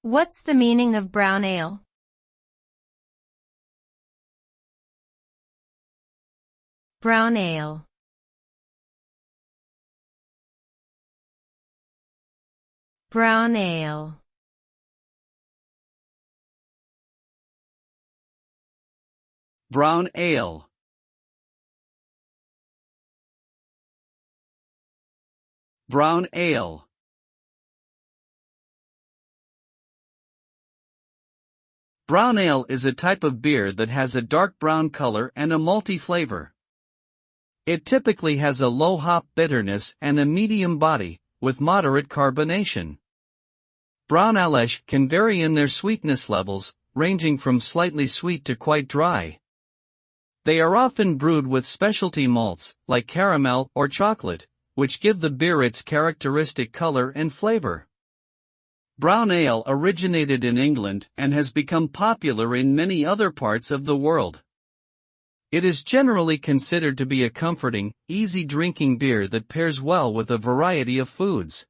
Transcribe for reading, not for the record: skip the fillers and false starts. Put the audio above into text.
What's the meaning of brown ale? Brown ale. Brown ale. Brown ale. Brown ale. Brown ale is a type of beer that has a dark brown color and a malty flavor. It typically has a low hop bitterness and a medium body, with moderate carbonation. Brown ales can vary in their sweetness levels, ranging from slightly sweet to quite dry. They are often brewed with specialty malts, like caramel or chocolate, which give the beer its characteristic color and flavor. Brown ale originated in England and has become popular in many other parts of the world. It is generally considered to be a comforting, easy drinking beer that pairs well with a variety of foods.